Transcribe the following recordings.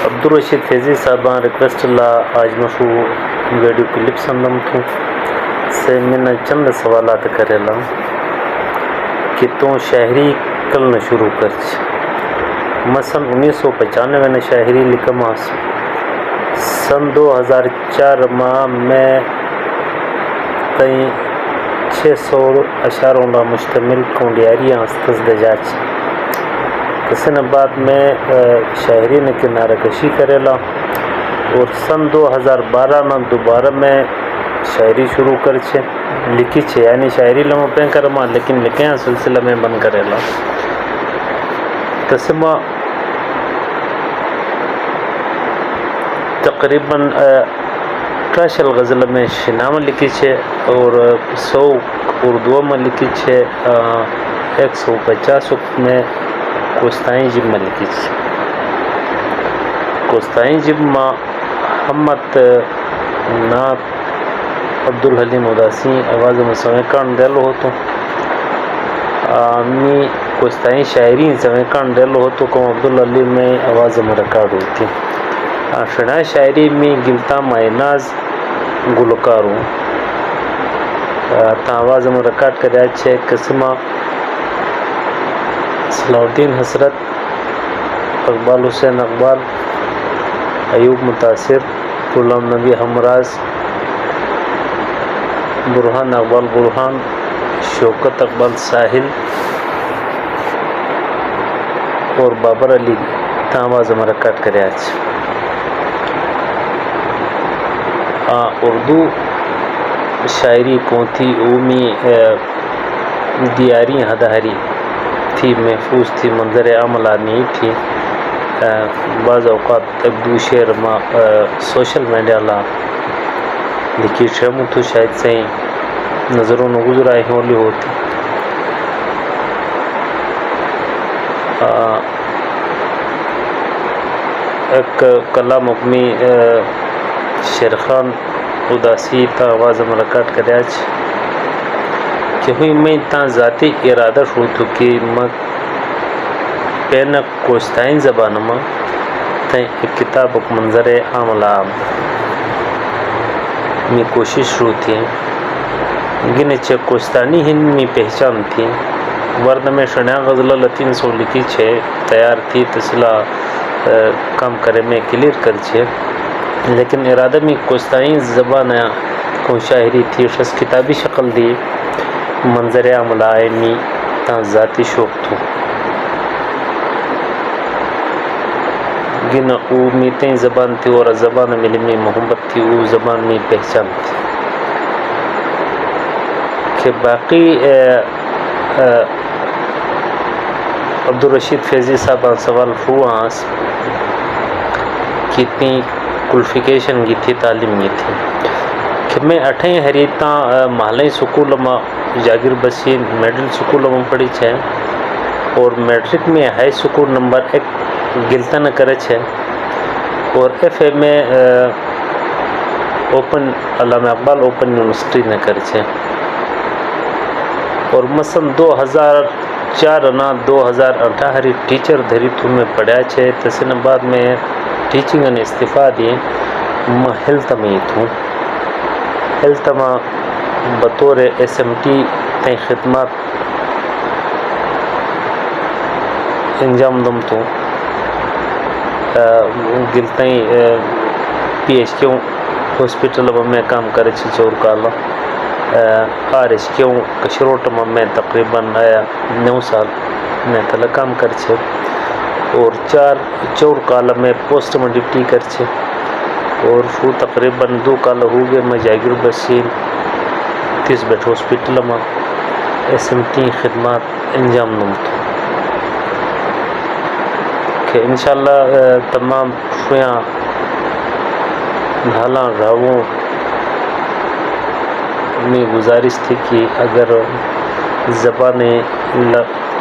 عبدالرشید فیضی صاحبان ریکویسٹ اللہ آج مشو video clip سندم تھوں سے میں چند سوالات کرے لا کہ تو شاعری کل نہ شروع کرچ مثلا 1995 نے شاعری لکھا ماس سن 2004 ماہ میں تئیں 600 اشعاروں کا مشتمل کونڈیاریاں استزدجاج کسن بعد میں شاعری نے کنارہ کشی کرے لا اور سن 2012 میں دوبارہ میں شاعری شروع کر چھے لکھی چھے یعنی شاعری لما پین کرما لیکن لکھیں سلسلہ میں بند کرے لا تسمہ تقریباً 18 غزل میں شنامہ لکھی چھے اور 100 اردو میں لکھی چھے 150 میں کوستائیں جب میں لکھی چھے کوستائیں جب میں حمد نات عبدالحلیم اداسی آواز میں سویکان دیلو ہوتو می کوستائیں شاعری سویکان دیلو ہوتو کم عبدالحلیم میں آواز میں ریکارڈ ہوتی شنائے شاعری میں گلتا مائناز گلوکاروں تا آواز میں ریکارڈ کریا چھے قسمہ صلاح الدین حسرت اقبال حسین اقبال ایوب متاثر غلام نبی ہمراز برہان اقبال برہان شوکت اقبال ساحل اور بابر علی تا آواز میں ریکارڈ کریا چھے اردو شاعری کون تھی اومی دیاری ہدہری تھی محفوظ تھی منظر عمل آنی تھی بعض اوقات ایک دو شعر میں سوشل میڈیا لا لکھی شرمو تو شاید سے نظروں نے گزر آئی ہولی ہوتی ایک کلام اپنی شیرخان اداسی تا آواز میں ریکارڈ کریا چھے کہ ہوئی میں تا ذاتی ارادہ شروع تو کہ میں پین کوستائیں زبان میں تا ایک کتاب ایک منظر عام عام میں کوشش شروع تھی گنے چھے کوستانی ہن میں پہچان تھی ورد میں شنیا غزلہ 300 لکھی چھے تیار تھی تسلا کام کرے میں کلیر کر چھے لیکن ارادہ میں کوستائیں زبان کو شاعری تھی شخص کتابی شکل دی منظر عمل آئے میں تا ذاتی شوق تھو گن او میتیں زبان تھی اور زبان ملی میں محبت تھی او زبان میں پہچان تھی کہ باقی عبدالرشید فیضی صاحب سوال ہوا کتنی کوالیفیکیشن کی تھی تعلیم کی تھی کہ میں 8 ہریتا محلیں سکول میں جاگیر بسین میڈل سکول میں پڑھی چھے اور میٹرک میں ہائی سکول نمبر 1 گلتا نہ کرے چھے اور ایف اے میں اوپن علامہ اقبال اوپن یونیورسٹی نہ کرے چھے اور مثلا 2004 نا 2018 ہری ٹیچر دھری تو میں پڑھا چھے تسن بعد میں ٹیچنگ نے استعفیٰ دیے میں ہیلتھ میں تھوں ہیلتھ میں بطور SMT تین خدمات انجام دم تو گلتیں PHQ ہاسپٹل میں کام کرے چھے چور کالا RHQ کشروٹ میں تقریباً 9 سال میں تلا کام کر چھے اور 4 کال میں پوسٹ میں ڈپٹی کر چھے اور وہ تقریباً 2 کال ہو گئے میں جاگیر بسین 30 بیٹھ ہاسپٹل میں SMT خدمات انجام دوں کہ انشاءاللہ تمام شویاں حالاں راووں میں گزارش تھی کہ اگر زبان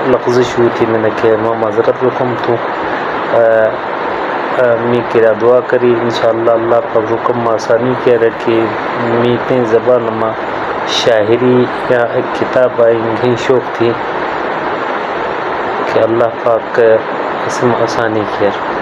لفظش ہوئی تھی میں نے کہ میں معذرت رکھوں تو میں کرا دعا کری انشاءاللہ اللہ پر حکم آسانی کہہ رہے کہ میتیں زبان میں شاعری یا ایک کتاب آئی گھیں شوق تھی کہ اللہ پاک اسم آسانی کہہ رہے